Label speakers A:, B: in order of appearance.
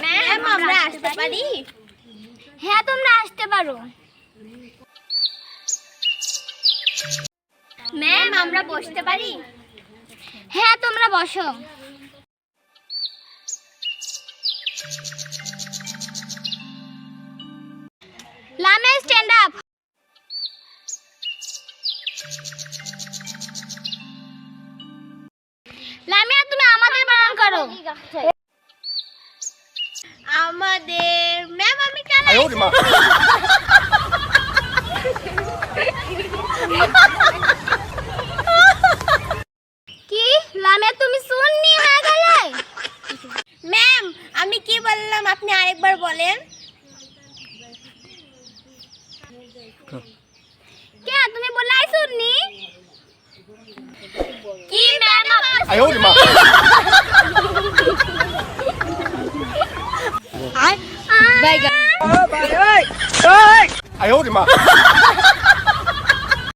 A: Ma'am আমরা আসতে পারি?
B: হ্যাঁ তোমরা আসতে পারো।
A: ম্যাম আমরা বসতে পারি?
B: হ্যাঁ তোমরা বসো। Lamia stand up. লামিয়া তুমি আমাদের বানান করো।
A: আমাদের ম্যাম আমি কাল
B: কি লামিয়া তুমি শুননি হয়ে গেলে?
A: ম্যাম আমি কি বললাম আপনি আরেকবার বলেন।
B: কে তুমি বলাই শুননি?
A: কি ম্যাম
C: 哎呦我的妈！
B: বাইগা
C: 哎呦我的妈！